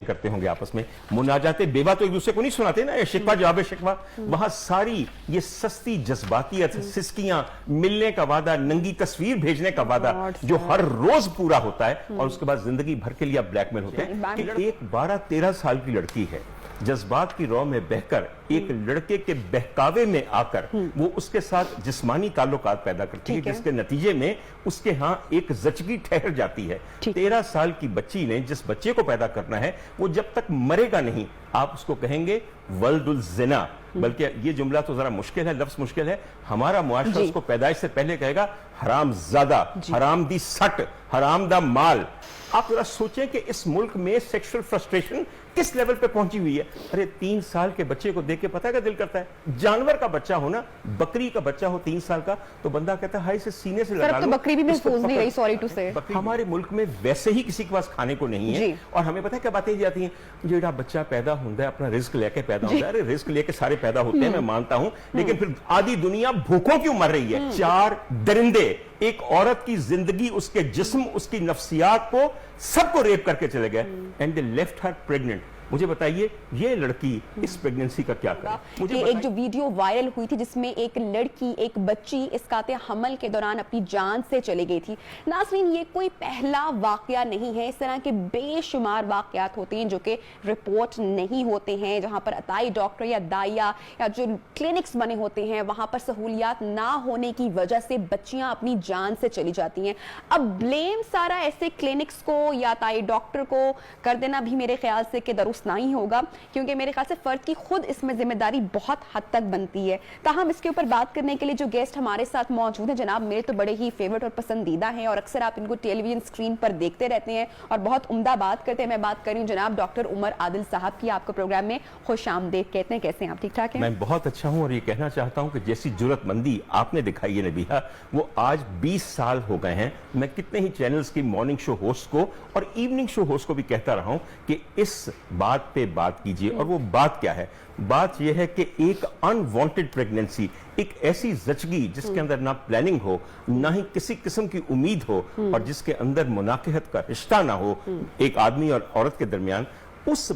करते होंगे आपस में, मुनाजाते बेवा तो एक दूसरे को नहीं सुनाते ना, शिकवा जवाब शिकवा, वहां सारी ये सस्ती जज्बातियत, सिस्कियां, मिलने का वादा, नंगी तस्वीर भेजने का वादा जो हर रोज पूरा होता है और उसके बाद जिंदगी भर के लिए आप ब्लैकमेल होते हैं कि एक 12-13 साल की लड़की है, जज्बात की रौ में बहकर एक लड़के के बहकावे में आकर वो उसके साथ जिस्मानी ताल्लुकात पैदा करती है, जिसके नतीजे में उसके यहाँ एक जचगी ठहर जाती है। 13 साल की बच्ची ने जिस बच्चे को पैदा करना है वो जब तक मरेगा नहीं आप उसको कहेंगे वल्दुल ज़िना, बल्कि ये जुमला तो जरा मुश्किल है, लफ्ज मुश्किल है, हमारा मुआशरा उसको पैदाइश से पहले कहेगा हरामजादा, हराम दी सट, हराम दा माल। आप जरा सोचें कि इस मुल्क में सेक्सुअल फ्रस्ट्रेशन किस लेवल पे पहुंची हुई है। अरे 3 साल के बच्चे को देख के पता है क्या दिल करता है, जानवर का बच्चा हो ना, बकरी का बच्चा हो 3 साल का, तो बंदा कहता है हाय से सीने से लगा लो। बकरी भी महफूज नहीं रही, सॉरी टू से। हमारे मुल्क में वैसे ही किसी के पास खाने को नहीं है और हमें पता है क्या बातें जाती हैं, जेड़ा बच्चा पैदा होता है अपना रिस्क लेके पैदा होता है। अरे रिस्क लेके सारे पैदा होते हैं, मैं मानता हूं, लेकिन फिर आधी दुनिया भूखों क्यों मर रही है? 4 दरिंदे एक औरत की जिंदगी, उसके जिस्म, उसकी नफ्सियात को सबको रेप करके चले गए and they left her pregnant. मुझे बताइए ये लड़की इस प्रेगनेंसी का क्या करे? मुझे एक जो वीडियो वायरल हुई थी जिसमें एक लड़की, एक बच्ची इसकाते हमल के दौरान अपनी जान से चली गई थी। नाज़रीन, ये कोई पहला वाकया नहीं है, इस तरह के बेशुमार वाकयात होते हैं जो कि रिपोर्ट नहीं होते हैं, जहां पर अताई डॉक्टर या दाइया या जो क्लिनिक्स बने होते हैं वहां पर सहूलियात ना होने की वजह से बच्चियां अपनी जान से चली जाती हैं। अब ब्लेम सारा ऐसे क्लिनिक्स को या अताई डॉक्टर को कर देना भी मेरे ख्याल से कि दुरुस्त नहीं होगा, क्योंकि मेरे ख्याल से फर्द की खुद इसमें जिम्मेदारी बहुत हद तक बनती है। ताहम इसके ऊपर बात करने के लिए जो गेस्ट हमारे साथ मौजूद हैं, जनाब मेरे तो बड़े ही फेवरेट और पसंदीदा हैं और अक्सर आप इनको टेलीविजन स्क्रीन पर देखते रहते हैं और बहुत उम्दा बात करते हैं। मैं बात कर रही हूँ जनाब डॉक्टर उमर आदिल साहब की। आपको प्रोग्राम में खुश आमदीद कहते हैं। कैसे हैं आप? ठीक ठाक हैं? मैं बहुत अच्छा हूँ और ये कहना चाहता हूँ कि जैसी जुर्रतमंदी आपने दिखाई है नबीहा, वो आज 20 साल हो गए हैं। मैं कितने ही चैनल्स की मॉर्निंग शो होस्ट को और इवनिंग शो होस्ट को भी कहता रहा हूँ कि इस बात पे बात कीजिए। और वो बात क्या है? बात यह है कि एक अनवांटेड प्रेगनेंसी, एक ऐसी जचगी जिसके अंदर ना प्लानिंग हो, ना ही किसी किस्म की उम्मीद हो और जिसके अंदर मुनाकिहत का रिश्ता ना हो एक आदमी और औरत के दरमियान, उस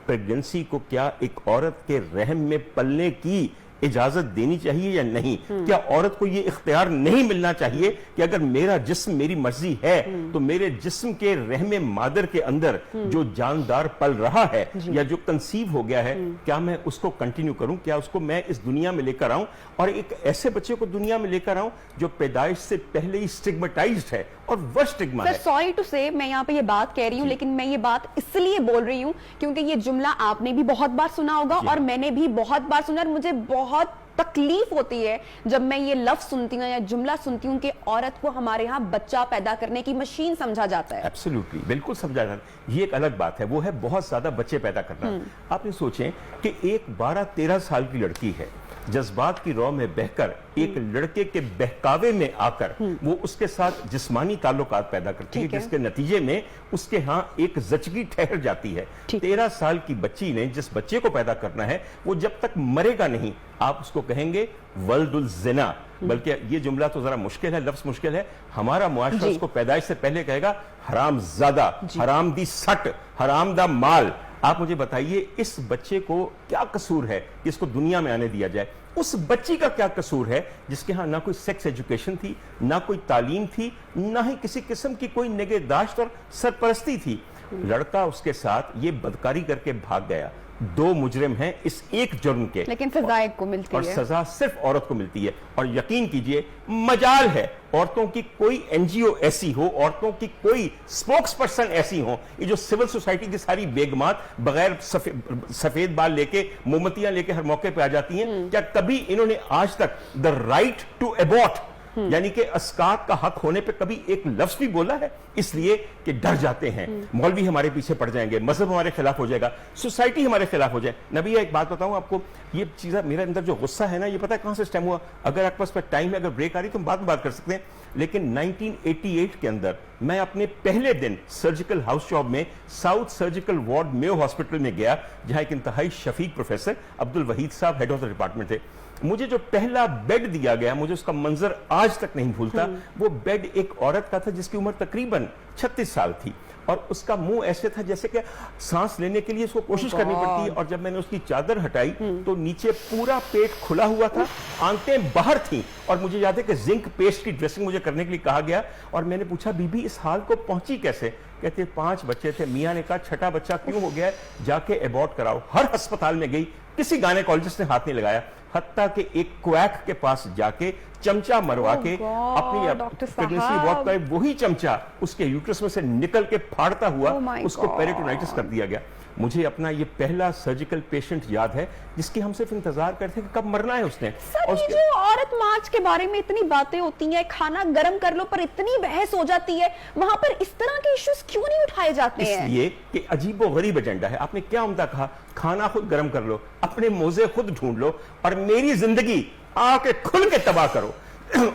प्रेगनेंसी को क्या एक औरत के रहम में पलने की इजाजत देनी चाहिए या नहीं? क्या औरत को यह इख्तियार नहीं मिलना चाहिए कि अगर मेरा जिस्म मेरी मर्जी है तो मेरे जिस्म के रहमे मादर के अंदर जो जानदार पल रहा है या जो कंसीव हो गया है, क्या मैं उसको कंटिन्यू करूं? क्या उसको मैं इस दुनिया में लेकर आऊं और एक ऐसे बच्चे को दुनिया में लेकर आऊं जो पैदाइश से पहले ही स्टिग्मेटाइज्ड है और वह स्टिग्मा है? सॉरी टू से मैं यहाँ पे ये बात कह रही हूँ, लेकिन मैं ये बात इसलिए बोल रही हूँ क्योंकि ये जुमला आपने भी बहुत बार सुना होगा और मैंने भी बहुत बार सुना और मुझे बहुत तकलीफ होती है जब मैं ये लफ्ज सुनती हूँ या जुमला सुनती हूँ कि औरत को हमारे यहाँ बच्चा पैदा करने की मशीन समझा जाता है। एब्सोल्युटली, बिल्कुल समझा जाता है। ये एक अलग बात है, वो है बहुत ज्यादा बच्चे पैदा करना। आपने सोचें कि एक 12-13 साल की लड़की है, जज्बात की रौ में बहकर एक लड़के के बहकावे में आकर वो उसके साथ जिस्मानी ताल्लुकात पैदा करती है, जिसके नतीजे में उसके यहाँ एक जचगी ठहर जाती है। 13 साल की बच्ची ने जिस बच्चे को पैदा करना है वो जब तक मरेगा नहीं आप उसको कहेंगे वल्दुल ज़िना, बल्कि ये जुमला तो जरा मुश्किल है, लफ्ज मुश्किल है, हमारा मुआशरा उसको पैदाइश से पहले कहेगा हरामजादा, हराम दी सट, हराम दा माल। आप मुझे बताइए इस बच्चे को क्या कसूर है कि इसको दुनिया में आने दिया जाए? उस बच्ची का क्या कसूर है जिसके यहाँ ना कोई सेक्स एजुकेशन थी, ना कोई तालीम थी, ना ही किसी किस्म की कोई निगहदाश्त और सरपरस्ती थी? लड़का उसके साथ ये बदकारी करके भाग गया। 2 मुजरिम हैं इस एक जुर्म के, लेकिन सजा एक को मिलती है और सजा सिर्फ औरत को मिलती है। और यकीन कीजिए मजाल है औरतों की कोई एनजीओ ऐसी हो, औरतों की कोई स्पोक्स पर्सन ऐसी हो, ये जो सिविल सोसाइटी की सारी बेगमात बगैर सफेद बाल लेके मोमबत्तियां लेके हर मौके पे आ जाती हैं, क्या कभी इन्होंने आज तक द राइट टू अबॉर्ट यानी कि अस्कात का हक होने पे कभी एक लफ्ज भी बोला है? इसलिए कि डर जाते हैं मौलवी हमारे पीछे पड़ जाएंगे, मजहब हमारे खिलाफ हो जाएगा, सोसाइटी हमारे खिलाफ हो जाए। नबी एक बात बताऊं आपको, ये चीज़ मेरे अंदर जो गुस्सा है ना, ये पता है कहां से स्टेम हुआ? अगर आपके पास टाइम है, अगर ब्रेक आ रही तो हम बाद में बात कर सकते हैं, लेकिन 1988 के अंदर मैं अपने पहले दिन सर्जिकल हाउस जॉब में south surgical ward Mayo hospital में गया, जहां एक इंतहाई शफीक प्रोफेसर अब्दुल वहीद साहब हेड ऑफ द डिपार्टमेंट थे। मुझे जो पहला बेड दिया गया, मुझे उसका मंजर आज तक नहीं भूलता। वो बेड एक औरत का था जिसकी उम्र तकरीबन 36 साल थी, और उसका मुंह ऐसे था जैसे कि सांस लेने के लिए उसको कोशिश करनी पड़ती है। और जब मैंने उसकी चादर हटाई तो नीचे पूरा पेट खुला हुआ था, आंतें बाहर थीं, और मुझे याद है कि जिंक पेस्ट की ड्रेसिंग मुझे करने के लिए कहा गया। और मैंने पूछा, बीबी इस हाल को पहुंची कैसे? कहते 5 बच्चे थे। मियां ने कहा, छठा बच्चा क्यों हो गया है, जाके एबॉर्ट कराओ। हर अस्पताल में गई, किसी गायनेकोलॉजिस्ट ने हाथ नहीं लगाया, हत्ता के एक क्वैक के पास जाके चमचा मरवा के अपनी प्रेगनेंसी एबॉर्ट का वही चमचा उसके यूट्रस में से निकल के फाड़ता हुआ उसको पेरिटोनाइटिस कर दिया गया। मुझे अपना ये पहला सर्जिकल पेशेंट याद है जिसकी हम सिर्फ इंतजार करते थे कि कब मरना है उसने। सर, ये जो औरत मार्च के बारे में इतनी बातें होती हैं, खाना गर्म कर लो पर इतनी बहस हो जाती है, वहां पर इस तरह के इश्यूज क्यों नहीं उठाए जाते हैं? इसलिए कि अजीबो गरीब एजेंडा है। आपने क्या उम्दा कहा, खाना खुद गर्म कर लो, अपने मोजे खुद ढूंढ लो, और मेरी जिंदगी आके खुल के तबाह करो।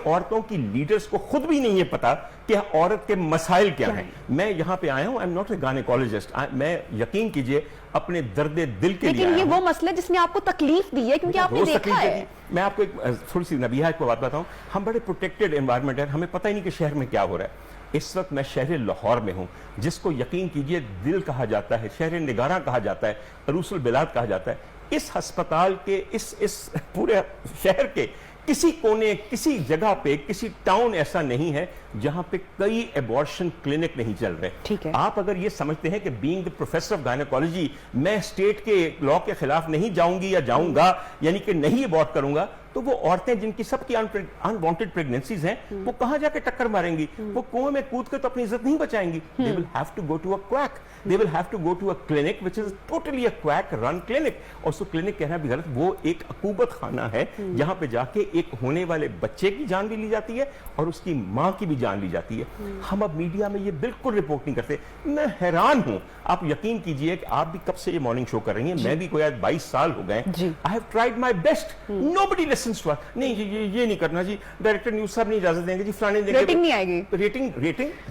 औरतों की लीडर्स को खुद भी नहीं है पता कि औरत के मसाइल क्या हैं। मैं यहां पे आया हूं, I am not a gynaecologist, मैं यकीन कीजिए अपने दर्द दिल के लिए। लेकिन ये वो मसला जिसने आपको तकलीफ दी है, क्योंकि आपने देखा है। मैं आपको एक थोड़ी सी नबिहा एक बात बताऊं, हम बड़े प्रोटेक्टेड एनवायरनमेंट है, हमें पता ही नहीं कि शहर में क्या हो रहा है। इस वक्त मैं शहर लाहौर में हूं, जिसको यकीन कीजिए दिल कहा जाता है, शहर निगारा कहा जाता है, अरूसुल बिलाद कहा जाता है। इस अस्पताल के इस पूरे शहर के किसी कोने, किसी जगह पे, किसी टाउन ऐसा नहीं है जहां पे कई एबॉर्शन क्लिनिक नहीं चल रहे। ठीक है। आप अगर ये समझते हैं कि being the professor of gynaecology मैं स्टेट के लॉ के खिलाफ नहीं जाऊंगी या जाऊंगा, यानी कि नहीं एबॉर्ट करूंगा, तो वो औरतें जिनकी सबकी अनवांटेड प्रेगनेंसीज हैं, वो कहां जाके टक्कर मारेंगी? वो कुएं में कूद कर तो अपनी इज्जत नहीं बचाएंगी। They will have to go to a quack, they will have to go to a clinic which is totally a quack run clinic. और उसको क्लिनिक कहना भी गलत, वो एक अकूबत खाना है जहां पे जाके एक होने वाले बच्चे की जान भी ली जाती है और उसकी मां की भी जान ली जाती है। हम अब मीडिया में ये बिल्कुल रिपोर्ट नहीं करते। मैं हैरान हूं, आप यकीन कीजिए कि आप भी कब से ये मॉर्निंग शो कर रही हैं, मैं भी कोई आज 22 साल हो गए। I have tried my best, nobody listens to us. नहीं ये नहीं करना जी, डायरेक्टर न्यूज़ साहब नहीं इजाजत देंगे जी, फलाने देंगे, रेटिंग नहीं आएगी।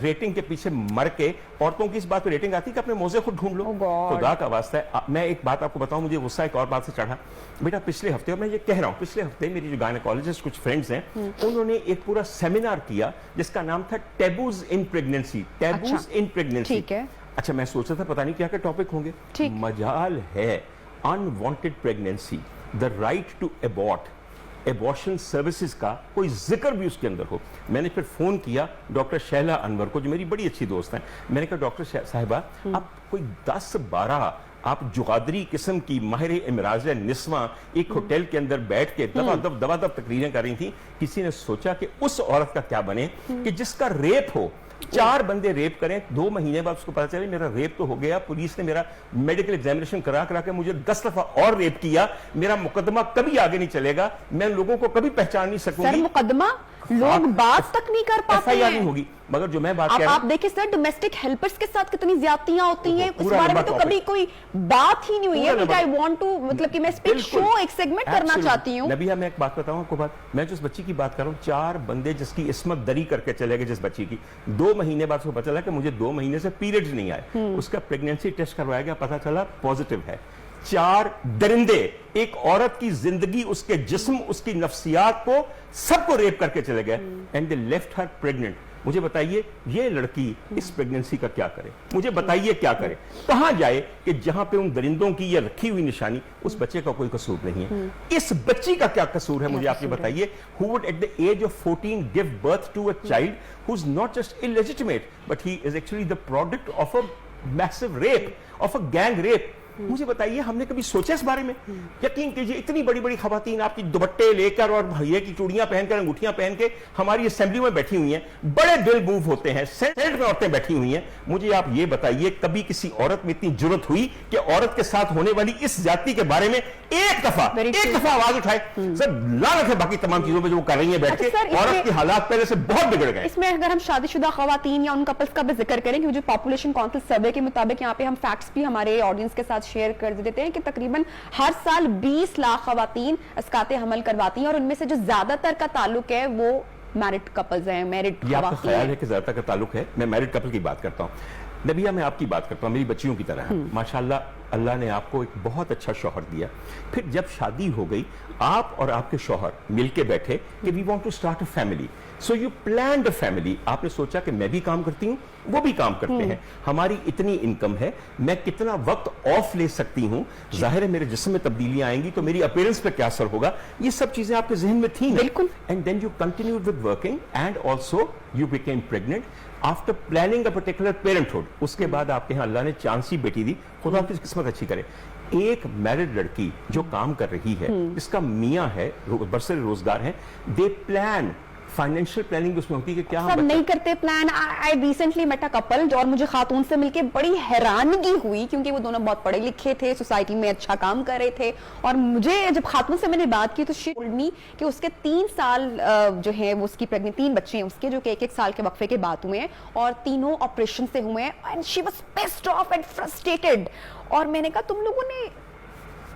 रेटिंग के पीछे मर के औरतों की इस बात पे रेटिंग आती है कि अपने मोजे खुद ढूंढ लो। खुदा का वास्ता है, मैं एक बात आपको बताऊं, मुझे गुस्सा एक और बात से चढ़ा। बेटा पिछले हफ्ते, और मैं ये कह रहा हूं, पिछले हफ्ते मेरी जो गायनेकोलॉजिस्ट कुछ फ्रेंड्स हैं, उन्होंने एक पूरा सेमिनार किया जिसका नाम था taboos in pregnancy. Taboos in pregnancy, ठीक है। अच्छा, मैं सोच रहा था पता नहीं क्या क्या टॉपिक होंगे। मजाल है unwanted pregnancy, the right to abort, abortion services का कोई जिक्र भी उसके अंदर हो। मैंने फिर फोन किया डॉक्टर शैला अनवर को, जो मेरी बड़ी अच्छी दोस्त हैं। मैंने कहा डॉक्टर साहिबा, आप कोई 10-12 आप जुगादरी किस्म की माहिर इमराज निस्वा एक होटल के अंदर बैठ के दवा तकरीरें कर रही थी। किसी ने सोचा कि उस औरत का क्या बने कि जिसका रेप हो, 4 बंदे रेप करें, 2 महीने बाद उसको पता चले मेरा रेप तो हो गया, पुलिस ने मेरा मेडिकल एग्जामिनेशन करा के मुझे 10 दफा और रेप किया, मेरा मुकदमा कभी आगे नहीं चलेगा, मैं लोगों को कभी पहचान नहीं सकूंगी। सर, मुकदमा लोग बात तक नहीं कर पाते हैं। नहीं होगी, मगर जो मैं बात कह रहा हूं, आप देखिए सर, डोमेस्टिक हेल्पर्स के साथ कितनी ज्यादतियां होती हैं, इस बारे में तो कभी कोई बात ही नहीं हुई है। आई वांट टू, मतलब कि मैं इस पे शो एक सेगमेंट करना चाहती हूं। नबिया, मैं एक बात बताऊं आपको, मैं जिस बच्ची की बात कर रहा हूं, 4 बंदे जिसकी इस्मत दरी करके चले गए, जिस बच्ची की 2 महीने बाद उसको पता चला कि मुझे 2 महीने से पीरियड्स नहीं आए, उसका प्रेगनेंसी टेस्ट करवाया गया, पता चला पॉजिटिव है। 4 दरिंदे एक औरत की जिंदगी, उसके जिस्म, उसकी नफ्सियात को सबको रेप करके चले गए, and they left her pregnant. मुझे बताइए ये लड़की इस प्रेगनेंसी का क्या करे? मुझे बताइए क्या करे, कहां जाए कि जहां पे उन दरिंदों की ये रखी हुई निशानी, उस बच्चे का कोई कसूर नहीं है। इस बच्ची का क्या कसूर है, मुझे आप ये बताइए। Who would at the age of 14 give birth to a child who is not just illegitimate but he is actually the product of a massive rape, of a gang rape. मुझे बताइए, हमने कभी सोचा इस बारे में? यकीन कीजिए, इतनी बड़ी बड़ी खवातीन आपकी दुपट्टे लेकर और भैया की चूड़ियां पहनकर, अंगूठियां पहन के हमारी असेंबली में बैठी हुई हैं, बड़े दिल मूव होते हैं, सेनेट में औरतें बैठी हुई हैं। मुझे आप ये बताइए, कभी किसी औरत में इतनी जरूरत हुई कि औरत के साथ होने वाली इस जाति के बारे में एक दफा आवाज उठाए? सर, लानत है बाकी तमाम चीजों पे जो वो कर रही है बैठ के। औरत के हालात पहले से बहुत बिगड़ गए। इसमें अगर हम शादीशुदा खवातीन या उन कपल्स का भी जिक्र करें, क्योंकि पॉपुलेशन काउंसिल सर्वे के मुताबिक यहाँ पे हम फैक्ट्स भी हमारे ऑडियंस के साथ शेयर कर देते हैं कि तकरीबन हर साल 20 लाख खवातीन अस्काते हमल करवाती हैं, और उनमें से जो ज्यादातर का ताल्लुक है वो मैरिड कपल्स हैं, मैरिड खवातीन। आपका ख्याल है कि ज्यादातर का ताल्लुक है? मैं मैरिड कपल की बात करता हूं। नबिया, मैं आपकी बात करता हूं, मेरी बच्चियों की तरह है माशाल्लाह। अल्लाह ने आपको एक बहुत अच्छा शौहर दिया, फिर जब शादी हो गई आप और आपके शौहर मिलके बैठे कि we want to start a family, so you planned a family. आपने सोचा कि मैं भी काम करती हूँ, वो भी काम करते हैं, हमारी इतनी इनकम है, मैं कितना वक्त ऑफ ले सकती हूँ, जाहिर है मेरे जिस्म में तब्दीलियां आएंगी तो मेरी अपीयरेंस पे क्या असर होगा, ये सब चीजें आपके जहन में थी ना। बिल्कुल। And then you continued with working and also you became pregnant after planning a particular parenthood. उसके बाद आपके यहाँ अल्लाह ने चांसी बेटी दी, खुदा आपकी किस्मत अच्छी करे। एक मैरिड लड़की जो काम कर रही है, इसका मियाँ है, बरसर रोजगार है, दे प्लान, फाइनेंशियल प्लानिंग उसमें होती है कि क्या हम सब नहीं करते plan. I recently met a couple और मुझे खातून से मिलके बड़ी हैरानगी हुई, क्योंकि वो दोनों बहुत पढ़े लिखे थे, सोसाइटी में अच्छा काम कर रहे थे, और मुझे जब खातून से मैंने बात की तो शी टोल्ड मी कि उसके 3 साल जो है वो उसकी प्रेग्नेंट, 3 बच्चे हैं उसके, जो कि 1-1 साल के वक्फे के बाद हुए हैं, और तीनों ऑपरेशन से हुए हैं, and she was pissed off and frustrated. और मैंने कहा तुम लोगों ने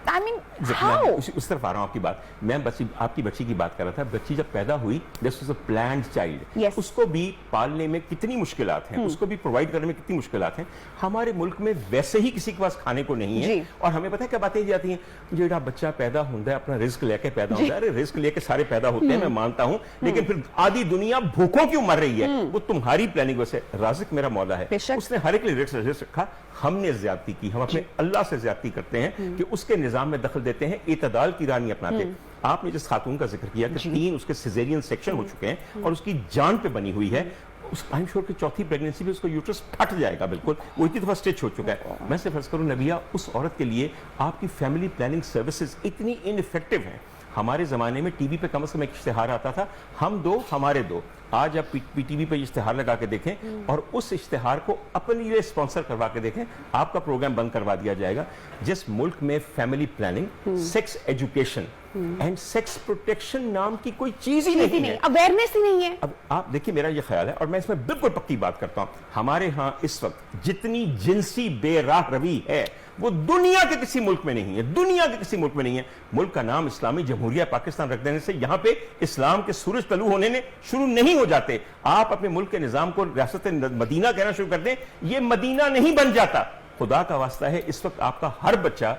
I mean, how? उस तरफ आ रहा हूं आपकी बात। मैं आपकी बच्ची की बात कर रहा था। बच्ची जब पैदा हुई, this was a planned child. Yes. उसको भी पालने में कितनी मुश्किलात हैं, उसको भी प्रोवाइड करने में कितनी मुश्किलात हैं। हमारे मुल्क में वैसे ही किसी के पास खाने को नहीं है, और हमें पता है क्या बातें जाती हैं, जेड़ा बच्चा पैदा होता है अपना रिस्क लेके पैदा होता है। अरे रिस्क लेके सारे पैदा होते हैं, मैं मानता हूं, लेकिन फिर आधी दुनिया भूखों क्यों मर रही है, वो तुम्हारी प्लानिंग वजह से। राज़िक मेरा मौला है, उसने हर एक लिए रिस्क रखा, हमने ज्यादती की, हम अपने अल्लाह से ज्यादती करते हैं कि उसके निजाम में दखल देते हैं, इतदाल की रानी अपनाते। आपने जिस खातून का जिक्र किया कि 3 उसके सिजेरियन सेक्शन हो चुके हैं और उसकी जान पे बनी हुई है, उस आई एम श्योर कि चौथी प्रेगनेंसी में उसका यूट्रस फट जाएगा, बिल्कुल वो इतनी दफा स्टिच हो चुका है। मैं से फर्ज करूं नबिया, उस औरत के लिए आपकी फैमिली प्लानिंग सर्विसेज इतनी इनइफेक्टिव हैं। हमारे ज़माने में टीवी पे कम से कम एक इश्तिहार आता था, हम 2 हमारे 2। आज आप टीवी पे इश्तिहार लगा के देखें और उस इश्तिहार को अपने लिए स्पॉन्सर करवा के देखें, आपका प्रोग्राम बंद करवा दिया जाएगा। जिस मुल्क में family planning, sex education and sex protection नाम की कोई चीज ही नहीं है, अवेयरनेस ही नहीं है। अब आप देखिए, मेरा ये ख्याल है और मैं इसमें बिल्कुल पक्की बात करता हूं, हमारे यहाँ इस वक्त जितनी जिनसी बेराह रवी है वो दुनिया के किसी मुल्क में नहीं है, दुनिया के किसी मुल्क में नहीं है। मुल्क का नाम इस्लामी जमहूरिया पाकिस्तान रख देने से यहाँ पे इस्लाम के सूरज तलू होने ने शुरू नहीं हो जाते। आप अपने मुल्क के निजाम को रियासत मदीना कहना शुरू कर दें, ये मदीना नहीं बन जाता। खुदा का वास्ता है, इस वक्त आपका हर बच्चा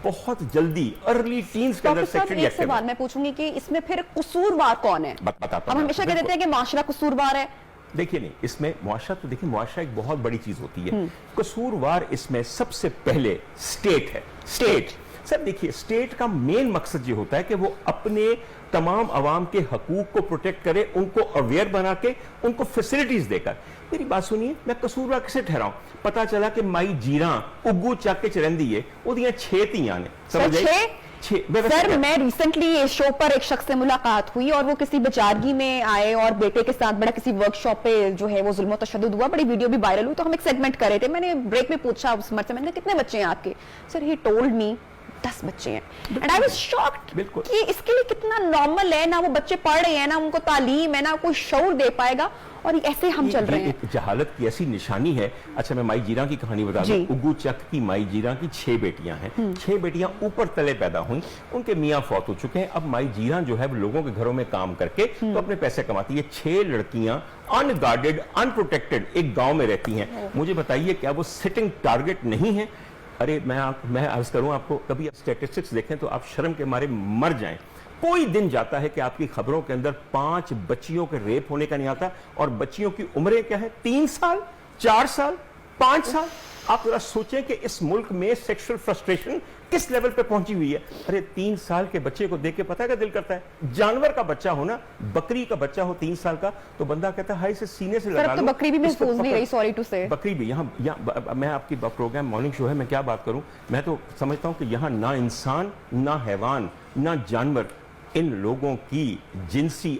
बहुत जल्दी अर्ली टीन्स के अंदर सेक्सुअली एक्टिव। सवाल मैं पूछूंगी कि इसमें फिर कसूरवार कौन है? बताता हूं। हम हमेशा कह देते हैं कि माशरा कसूरवार है। देखिए नहीं, इसमें मुआशरा, तो देखिए मुआशरा एक बहुत बड़ी चीज होती है। कसूरवार इसमें सबसे पहले स्टेट है। स्टेट सर देखिए, स्टेट का मेन मकसद ये होता है कि वो अपने तमाम अवाम के हकूक को प्रोटेक्ट करे, उनको अवेयर बना के, उनको फैसिलिटीज देकर। मेरी बात सुनिए, मैं कसूरवार किसे ठहराऊं? पता चला कि माई जीरा उग्गू चक के चरंदी है, ओदियां 6 धीयां ने, समझ आए? सर मैं रिसेंटली इस शो पर एक शख्स से मुलाकात हुई और वो किसी बेचारगी में आए और बेटे के साथ बड़ा किसी वर्कशॉप पे जो है वो जुल्म और तशद्दुद हुआ, बड़ी वीडियो भी वायरल हुई। तो हम एक सेगमेंट कर रहे थे, मैंने ब्रेक में पूछा उस मर्द से, मैंने कहा कितने बच्चे हैं आपके? सर ही टोल्ड मी 10 बच्चे हैं। एंड आई वाज शॉक्ड कि इसके लिए कितना नॉर्मल है, ना वो बच्चे पढ़ रहे हैं, ना उनको तालीम है, ना कोई शऊर दे पाएगा, और ऐसे हम चल रहे हैं। एक जहालत की ऐसी निशानी है। अच्छा मैं माई जीरा की कहानी बता दूं। उग्गू चक की माई जीरा की 6 बेटियां हैं। 6 बेटियां ऊपर तले पैदा हुई, उनके मियाँ फौत हो चुके हैं। अब माई जीरा जो है वो लोगों के घरों में काम करके तो अपने पैसे कमाती है। 6 लड़कियां अनगार्डेड, अनप्रोटेक्टेड एक गांव में रहती हैं। मुझे बताइए क्या वो सिटिंग टारगेट नहीं है? अरे मैं अर्ज करूं आपको, कभी आप स्टैटिस्टिक्स देखें तो आप शर्म के मारे मर जाएं। कोई दिन जाता है कि आपकी खबरों के अंदर 5 बच्चियों के रेप होने का नहीं आता, और बच्चियों की उम्रें क्या है? 3 साल, 4 साल, 5 साल। आप जरा सोचें कि इस मुल्क में सेक्सुअल फ्रस्ट्रेशन किस लेवल पे पहुंची हुई है। अरे 3 साल के बच्चे को देख के पता है क्या दिल करता है? जानवर का बच्चा हो ना, बकरी का बच्चा हो 3 साल का, तो बंदा कहता है हाय से सीने से लगा लो। तो बकरी भी महफूज नहीं रही, सॉरी टू से। बकरी भी यहाँ मैं आपकी प्रोग्राम मॉर्निंग शो है, मैं क्या बात करूं। मैं तो समझता हूं कि यहाँ ना इंसान, ना हैवान, ना जानवर, इन लोगों की जिनसी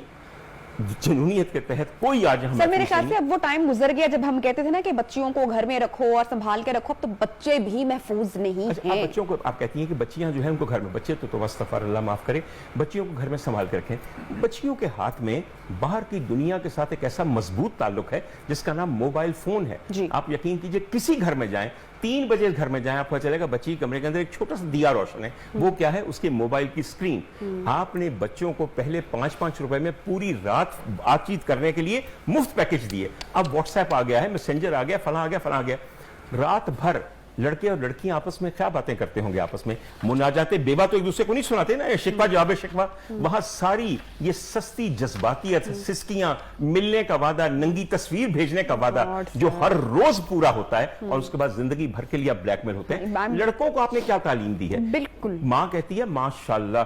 जुनूनियत के तहत कोई आज हम। सर मेरे ख्याल से अब वो टाइम गुजर गया जब हम कहते थे ना कि बच्चियों को घर में रखो और संभाल के रखो। अब तो बच्चे भी महफूज नहीं अच्छा, हैं। आप बच्चों को आप कहती हैं कि बच्चियां जो है उनको घर में, बच्चे तो वस्तफर अल्लाह माफ करे, बच्चियों को घर में संभाल के रखें। बच्चियों के हाथ में बाहर की दुनिया के साथ एक ऐसा मजबूत ताल्लुक है जिसका नाम मोबाइल फोन है। आप यकीन कीजिए, किसी घर में जाएं, 3 बजे घर में जाएं, आपको चलेगा बच्ची के कमरे के अंदर एक छोटा सा दिया रोशन है। वो क्या है? उसके मोबाइल की स्क्रीन। आपने बच्चों को पहले 5-5 रुपए में पूरी रात बातचीत करने के लिए मुफ्त पैकेज दिए। अब व्हाट्सएप आ गया है, मैसेंजर आ गया, फला आ गया, फला आ गया। रात भर लड़के और लड़कियां आपस में क्या बातें करते होंगे आपस में, मुनाजाते बेवा तो एक दूसरे को नहीं सुनाते ना, ये शिकवा जवाब शिकवा, वहां सारी ये सस्ती जज्बातियत, सिस्कियां, मिलने का वादा, नंगी तस्वीर भेजने का वादा जो हर रोज पूरा होता है और उसके बाद जिंदगी भर के लिए आप ब्लैकमेल होते हैं। लड़कों को आपने क्या तालीम दी है? बिल्कुल। मां कहती है माशाल्लाह,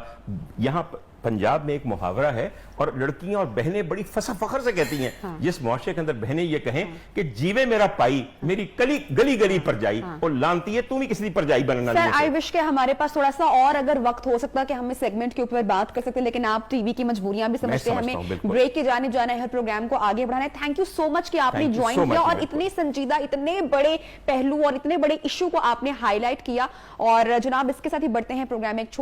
यहां पंजाब में एक मुहावरा है और लड़कियां और बहनें बड़ी फखर से कहती हैं, जिस मुआशरे के अंदर बहनें ये कहें कि जीवे मेरा पाई, मेरी गली गली पर जाई, और लानती है तू भी किसी पर जाई बनना। सर आई विश के हमारे पास थोड़ा सा और अगर वक्त हो सकता कि हम इस सेगमेंट के ऊपर बात कर सकते हैं, लेकिन आप टीवी की मजबूरियां भी समझते हैं, हमें ब्रेक की जाने जाना है, प्रोग्राम को आगे बढ़ाना है। थैंक यू सो मच कि आपने ज्वाइन किया और इतने संजीदा, इतने बड़े पहलू और इतने बड़े इश्यू को आपने हाईलाइट किया। और जनाब इसके साथ ही बढ़ते हैं प्रोग्राम में एक